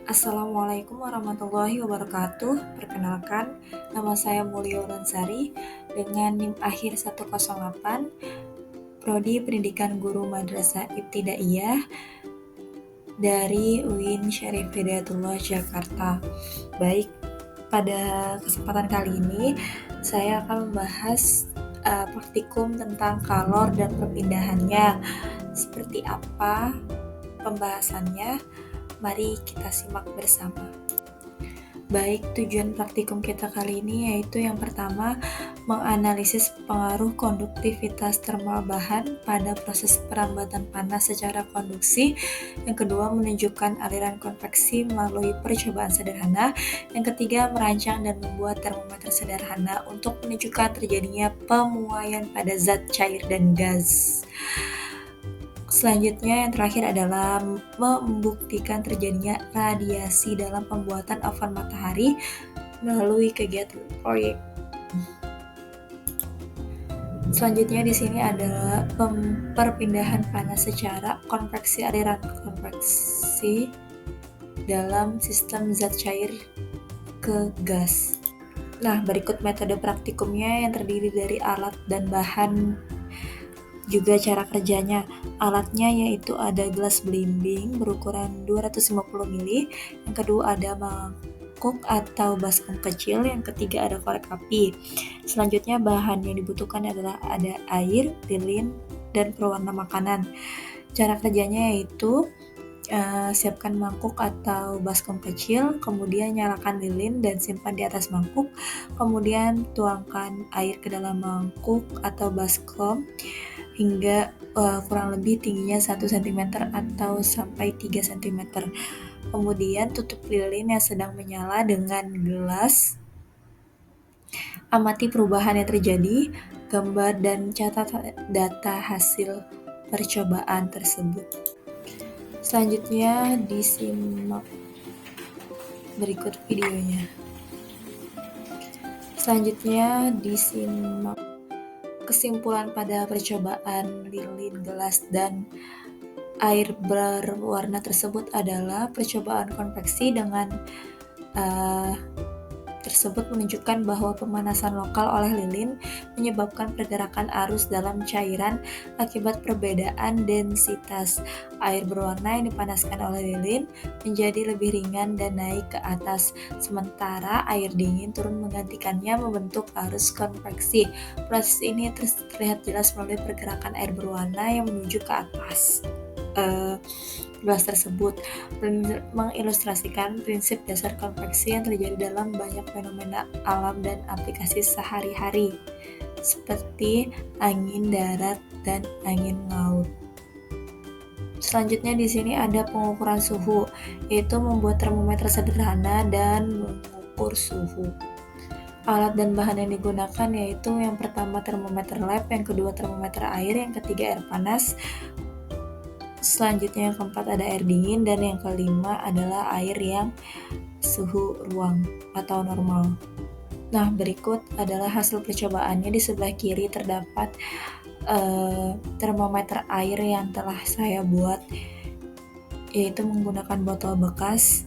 Assalamualaikum warahmatullahi wabarakatuh. Perkenalkan, nama saya Mulyo Lansari dengan NIM akhir 108, Prodi Pendidikan Guru Madrasah Ibtidaiyah dari UIN Syarif Hidayatullah Jakarta. Baik, pada kesempatan kali ini saya akan membahas praktikum tentang kalor dan perpindahannya. Seperti apa pembahasannya? Mari kita simak bersama. Baik, tujuan praktikum kita kali ini yaitu yang pertama, menganalisis pengaruh konduktivitas termal bahan pada proses perambatan panas secara konduksi. Yang kedua, menunjukkan aliran konveksi melalui percobaan sederhana. Yang ketiga, merancang dan membuat termometer sederhana untuk menunjukkan terjadinya pemuaian pada zat cair dan gas. Selanjutnya yang terakhir adalah membuktikan terjadinya radiasi dalam pembuatan oven matahari melalui kegiatan proyek. Selanjutnya di sini adalah perpindahan panas secara konveksi aliran konveksi dalam sistem zat cair ke gas. Nah, berikut metode praktikumnya yang terdiri dari alat dan bahan, juga cara kerjanya. Alatnya yaitu ada gelas belimbing berukuran 250 ml, yang kedua ada mangkuk atau baskom kecil, yang ketiga ada korek api. Selanjutnya bahan yang dibutuhkan adalah ada air, lilin, dan pewarna makanan. Cara kerjanya yaitu siapkan mangkuk atau baskom kecil, kemudian nyalakan lilin dan simpan di atas mangkuk, kemudian tuangkan air ke dalam mangkuk atau baskom hingga kurang lebih tingginya 1 cm atau sampai 3 cm. Kemudian tutup lilin yang sedang menyala dengan gelas. Amati perubahan yang terjadi, gambar dan catat data hasil percobaan tersebut. Selanjutnya disimak berikut videonya. Selanjutnya disimak kesimpulan pada percobaan lilin, gelas, dan air berwarna tersebut adalah percobaan konveksi dengan tersebut menunjukkan bahwa pemanasan lokal oleh lilin menyebabkan pergerakan arus dalam cairan akibat perbedaan densitas. Air berwarna yang dipanaskan oleh lilin menjadi lebih ringan dan naik ke atas, sementara air dingin turun menggantikannya membentuk arus konveksi. Proses ini terlihat jelas melalui pergerakan air berwarna yang menuju ke atas. Gelas tersebut mengilustrasikan prinsip dasar konveksi yang terjadi dalam banyak fenomena alam dan aplikasi sehari-hari, seperti angin darat dan angin laut. Selanjutnya di sini ada pengukuran suhu, yaitu membuat termometer sederhana dan mengukur suhu. Alat dan bahan yang digunakan yaitu yang pertama termometer lab, yang kedua termometer air, yang ketiga air panas. Selanjutnya yang keempat ada air dingin, dan yang kelima adalah air yang suhu ruang atau normal. Nah, berikut adalah hasil percobaannya. Di sebelah kiri terdapat termometer air yang telah saya buat, yaitu menggunakan botol bekas.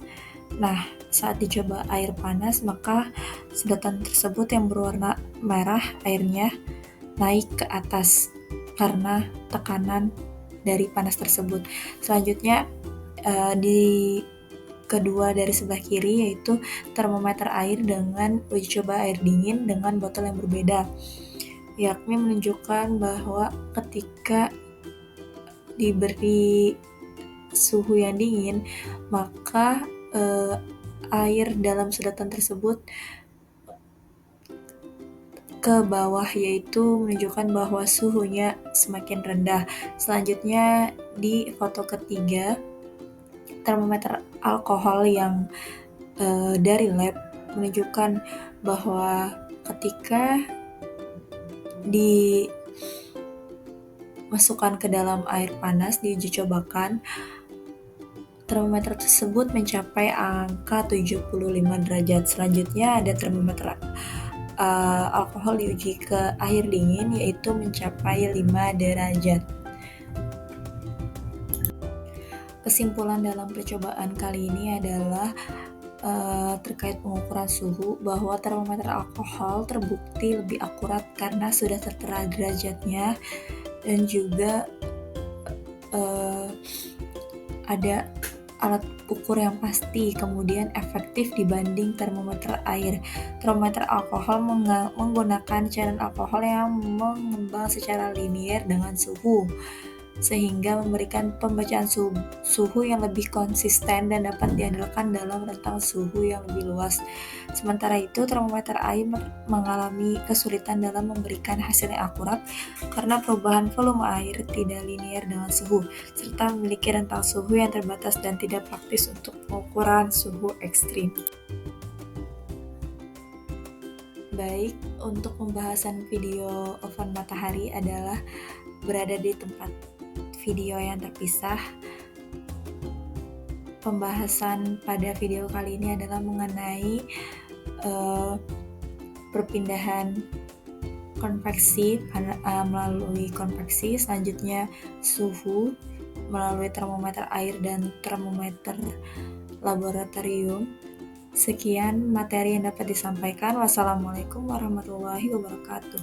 Nah, saat dicoba air panas, maka sedotan tersebut yang berwarna merah airnya naik ke atas karena tekanan dari panas tersebut. Selanjutnya di kedua dari sebelah kiri yaitu termometer air dengan uji coba air dingin dengan botol yang berbeda, yakni menunjukkan bahwa ketika diberi suhu yang dingin maka air dalam sedotan tersebut ke bawah, yaitu menunjukkan bahwa suhunya semakin rendah. Selanjutnya di foto ketiga, termometer alkohol yang dari lab menunjukkan bahwa ketika dimasukkan ke dalam air panas diuji cobakan, termometer tersebut mencapai angka 75 derajat. Selanjutnya ada termometer alkohol diuji ke air dingin yaitu mencapai 5 derajat. Kesimpulan dalam percobaan kali ini adalah terkait pengukuran suhu, bahwa termometer alkohol terbukti lebih akurat karena sudah tertera derajatnya dan juga ada alat ukur yang pasti, kemudian efektif dibanding termometer air. Termometer alkohol menggunakan cairan alkohol yang mengembang secara linier dengan suhu, sehingga memberikan pembacaan suhu yang lebih konsisten dan dapat diandalkan dalam rentang suhu yang lebih luas. Sementara itu, termometer air mengalami kesulitan dalam memberikan hasil yang akurat karena perubahan volume air tidak linier dengan suhu, serta memiliki rentang suhu yang terbatas dan tidak praktis untuk pengukuran suhu ekstrim. Baik, untuk pembahasan video oven matahari adalah berada di tempat video yang terpisah. Pembahasan pada video kali ini adalah mengenai perpindahan konveksi melalui konveksi, selanjutnya suhu melalui termometer air dan termometer laboratorium. Sekian materi yang dapat disampaikan. Wassalamualaikum warahmatullahi wabarakatuh.